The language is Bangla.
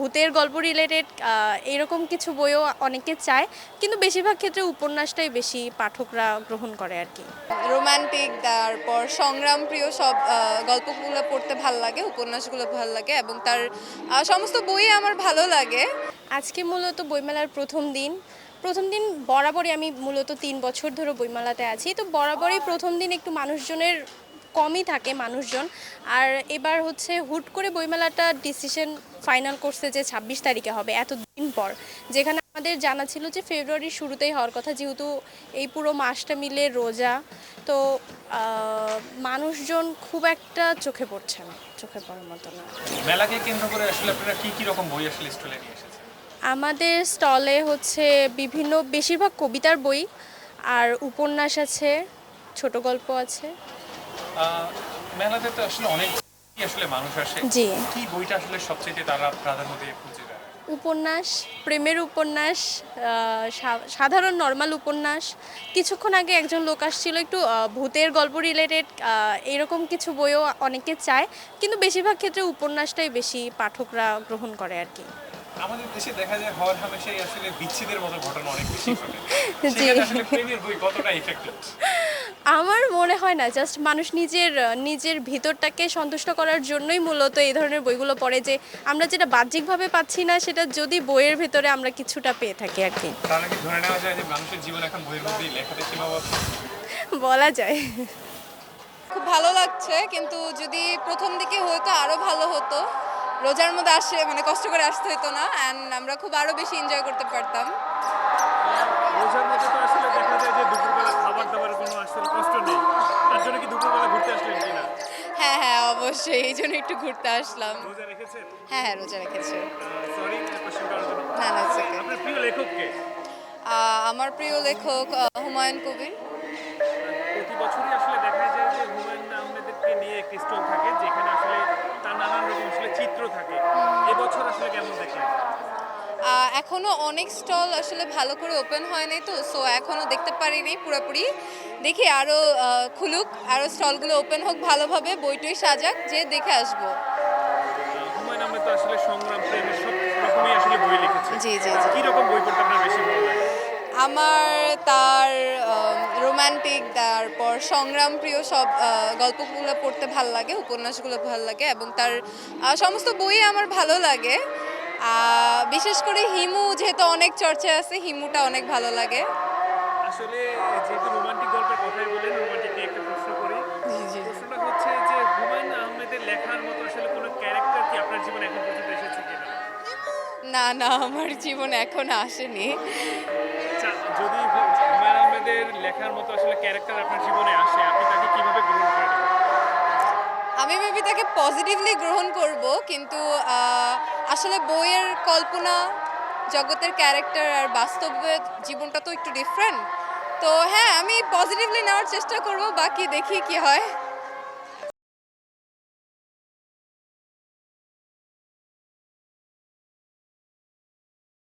ভূতের গল্প রিলেটেড এরকম কিছু বইও অনেকে চায়, কিন্তু বেশিরভাগ ক্ষেত্রে উপন্যাসটাই বেশি পাঠকরা গ্রহণ করে আর কি। রোমান্টিক, তারপর সংগ্রামপ্রিয় সব গল্পগুলো পড়তে ভাল লাগে, উপন্যাসগুলো ভাল লাগে এবং তার সমস্ত বই আমার ভালো লাগে। আজকে মূলত বইমেলার প্রথম দিন বরাবরই আমি মূলত ৩ বছর ধরে বইমেলাতে আছি, তো বরাবরই প্রথম দিন একটু মানুষজনের কমই থাকে মানুষজন। আর এবার হচ্ছে হুট করে বইমেলাটা ডিসিশন ফাইনাল করছে যে ২৬ তারিখে হবে, এতদিন পর, যেখানে আমাদের জানা ছিল যে ফেব্রুয়ারির শুরুতেই হওয়ার কথা, যেহেতু এই পুরো মাসটা মিলে রোজা। তো মানুষজন খুব একটা চোখে পড়ছে না, চোখে পড়ার মতো না। মেলাকে কেন্দ্র করে আসলে আপনারা কি রকম বই আসলে স্টলে নিয়ে এসেছেন? আমাদের স্টলে হচ্ছে বেশিরভাগ কবিতার বই, আর উপন্যাস আছে, ছোট গল্প আছে। মেলাতে তো আসলে অনেক আসলে মানুষ আসে। জি। কি বইটা আসলে সবচেয়ে তারা প্রাধান্য দিয়ে খুঁজে বেড়ায়? উপন্যাস, প্রেমের উপন্যাস, সাধারণ নর্মাল উপন্যাস। কিছুক্ষণ আগে একজন লোক আসছিল, একটু ভূতের গল্প রিলেটেড এরকম কিছু বইও অনেকে চায়, কিন্তু বেশিরভাগ ক্ষেত্রে উপন্যাসটাই বেশি পাঠকরা গ্রহণ করে আর কি। আমাদের দেশে দেখা যায় হর হামেশাই আসলে বিচ্ছেদের মতো ঘটনা অনেক বেশি ঘটে। জি। সেখানে আসলে প্রেমের বই কতটা ইফেক্টিভ? আমার মনে হয় না, জাস্ট মানুষ নিজের ভিতরটাকে সন্তুষ্ট করার জন্যই মূলত এই ধরনের বইগুলো পড়ে, যে আমরা যেটা বাহ্যিকভাবে পাচ্ছি না সেটা যদি বইয়ের ভেতরে আমরা কিছুটা পেয়ে থাকি আর কি। তাহলে কি ধরে নেওয়া যায় যে মানুষের জীবন এখন বইয়ের মধ্যেই লেখাতে সীমাবদ্ধ? বলা যায়। খুব ভালো লাগছে, কিন্তু যদি প্রথম দিকে হয়তো আরো ভালো হতো। রোজার মধ্যে আসে মানে কষ্ট করে আসতে হতো না, অ্যান্ড আমরা খুব আরো বেশি এনজয় করতে পারতাম। রোজার মধ্যে তো আসলে দেখা যায় যে দুপুরবেলা খাবার দাবারের কোনো আসলে কষ্ট নেই। তার জন্য কি দুপুরবেলা ঘুরতে আসলেন কিনা? হ্যাঁ হ্যাঁ, অবশ্যই, এই জন্য একটু ঘুরতে আসলাম। রোজা রেখেছেন? হ্যাঁ হ্যাঁ, রোজা রেখেছে। সরি কোশ্চেন করার জন্য। না না, it's okay। আপনার প্রিয় লেখক কে? আমার প্রিয় লেখক হুমায়ুন কবির। প্রতি বছরই আসলে দেখা যায় যে হুমায়ুন আহমেদকে নিয়ে একটি স্টল থাকে যেখানে আসলে তার নানান রকম আসলে চিত্র থাকে। এবছর আসলে কেমন দেখলেন? এখনো অনেক স্টল আসলে ভালো করে ওপেন হয়নি, তো সো এখনো দেখতে পারিনি পুরোপুরি। দেখি আরো খুলুক, আরো স্টলগুলো ওপেন হোক ভালোভাবে, বইটই সাজাক, যে দেখে আসবো। হুমায়ুন আহমেদ তো আসলে সংগ্রাম প্রেমের সব রকমই আসলে বই লিখেছে। জি জি জি। কি রকম বই পড়তে আপনার বেশি ভালো লাগে? আমার তার রোমান্টিক, তারপর সংগ্রামপ্রিয় সব গল্পগুলো পড়তে ভাল লাগে, উপন্যাসগুলো ভাল লাগে এবং তার সমস্ত বই আমার ভালো লাগে। বিশেষ করে হিমু, যেহেতু অনেক চর্চা আছে, হিমুটা অনেক ভালো লাগে। আসলে যেহেতু রোমান্টিক গল্পের কথাই বলেন, রোমান্টিক নিয়ে একটা প্রশ্ন করি। জি জি। প্রশ্নটা হচ্ছে যে হুমায়ুন আহমেদের লেখার মতো আসলে কোনো ক্যারেক্টার কি আপনার জীবনে এখন পর্যন্ত এসেছে কিনা? না না, আমার জীবনে এখনো আসেনি। যদি হুমায়ুন আহমেদের লেখার মতো আসলে ক্যারেক্টার আপনার জীবনে আসে, আপনি তাকে কিভাবে গ্রহণ করে নেবেন? আমি মেবি তাকে পজিটিভলি গ্রহণ করব, কিন্তু আসলে বইয়ের কল্পনা জগতের ক্যারেক্টার আর বাস্তবের জীবনটা তো একটু ডিফারেন্ট। তো হ্যাঁ, আমি পজিটিভলি নেওয়ার চেষ্টা করব, বাকি দেখি কি হয়।